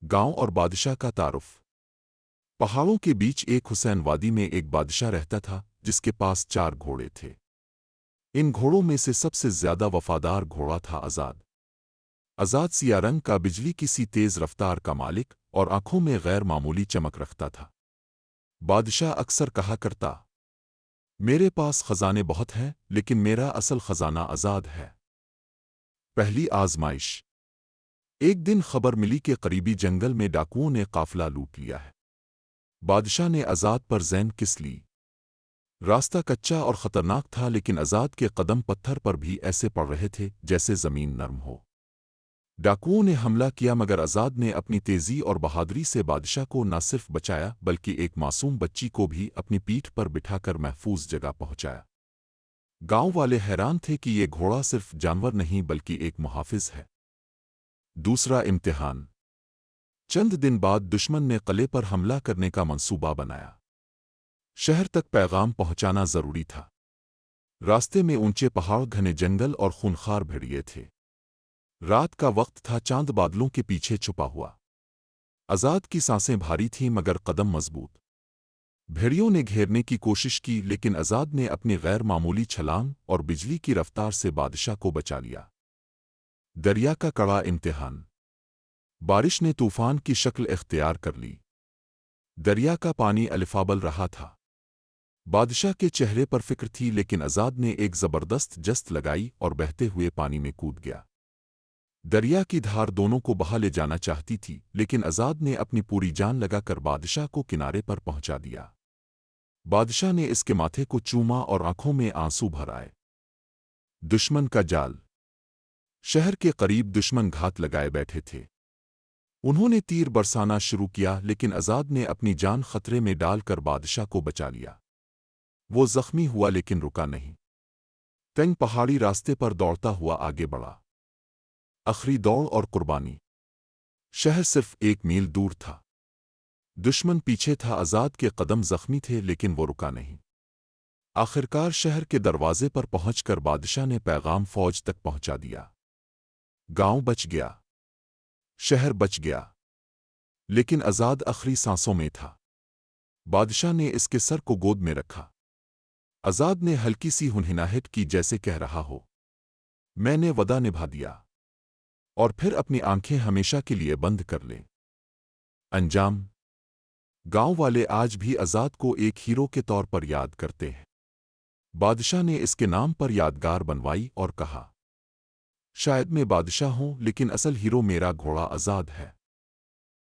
گاؤں اور بادشاہ کا تعارف۔ پہاڑوں کے بیچ ایک حسین وادی میں ایک بادشاہ رہتا تھا جس کے پاس 4 گھوڑے تھے۔ ان گھوڑوں میں سے سب سے زیادہ وفادار گھوڑا تھا آزاد۔ آزاد سیاہ رنگ کا بجلی کی سی تیز رفتار کا مالک اور آنکھوں میں غیر معمولی چمک رکھتا تھا۔ بادشاہ اکثر کہا کرتا، میرے پاس خزانے بہت ہیں لیکن میرا اصل خزانہ آزاد ہے۔ پہلی آزمائش۔ ایک دن خبر ملی کہ قریبی جنگل میں ڈاکوؤں نے قافلہ لوٹ لیا ہے۔ بادشاہ نے آزاد پر زین کس لی۔ راستہ کچا اور خطرناک تھا لیکن آزاد کے قدم پتھر پر بھی ایسے پڑ رہے تھے جیسے زمین نرم ہو۔ ڈاکوؤں نے حملہ کیا مگر آزاد نے اپنی تیزی اور بہادری سے بادشاہ کو نہ صرف بچایا بلکہ ایک معصوم بچی کو بھی اپنی پیٹھ پر بٹھا کر محفوظ جگہ پہنچایا۔ گاؤں والے حیران تھے کہ یہ گھوڑا صرف جانور نہیں بلکہ ایک محافظ ہے۔ دوسرا امتحان۔ چند دن بعد دشمن نے قلعے پر حملہ کرنے کا منصوبہ بنایا۔ شہر تک پیغام پہنچانا ضروری تھا۔ راستے میں اونچے پہاڑ، گھنے جنگل اور خونخوار بھیڑیے تھے۔ رات کا وقت تھا، چاند بادلوں کے پیچھے چھپا ہوا۔ آزاد کی سانسیں بھاری تھیں مگر قدم مضبوط۔ بھیڑیوں نے گھیرنے کی کوشش کی لیکن آزاد نے اپنی غیر معمولی چھلانگ اور بجلی کی رفتار سے بادشاہ کو بچا لیا۔ دریا کا کڑا امتحان۔ بارش نے طوفان کی شکل اختیار کر لی۔ دریا کا پانی الفابل رہا تھا۔ بادشاہ کے چہرے پر فکر تھی لیکن آزاد نے ایک زبردست جست لگائی اور بہتے ہوئے پانی میں کود گیا۔ دریا کی دھار دونوں کو بہا لے جانا چاہتی تھی لیکن آزاد نے اپنی پوری جان لگا کر بادشاہ کو کنارے پر پہنچا دیا۔ بادشاہ نے اس کے ماتھے کو چوما اور آنکھوں میں آنسو بھر آئے۔ دشمن کا جال۔ شہر کے قریب دشمن گھات لگائے بیٹھے تھے۔ انہوں نے تیر برسانا شروع کیا لیکن آزاد نے اپنی جان خطرے میں ڈال کر بادشاہ کو بچا لیا۔ وہ زخمی ہوا لیکن رکا نہیں۔ تنگ پہاڑی راستے پر دوڑتا ہوا آگے بڑھا۔ آخری دوڑ اور قربانی۔ شہر صرف 1 میل دور تھا۔ دشمن پیچھے تھا، آزاد کے قدم زخمی تھے لیکن وہ رکا نہیں۔ آخرکار شہر کے دروازے پر پہنچ کر بادشاہ نے پیغام فوج تک پہنچا دیا۔ گاؤں بچ گیا، شہر بچ گیا، لیکن آزاد آخری سانسوں میں تھا۔ بادشاہ نے اس کے سر کو گود میں رکھا۔ آزاد نے ہلکی سی ہنہناہٹ کی جیسے کہہ رہا ہو، میں نے وعدہ نبھا دیا، اور پھر اپنی آنکھیں ہمیشہ کے لیے بند کر لیں۔ انجام۔ گاؤں والے آج بھی آزاد کو ایک ہیرو کے طور پر یاد کرتے ہیں۔ بادشاہ نے اس کے نام پر یادگار بنوائی اور کہا، شاید میں بادشاہ ہوں لیکن اصل ہیرو میرا گھوڑا آزاد ہے۔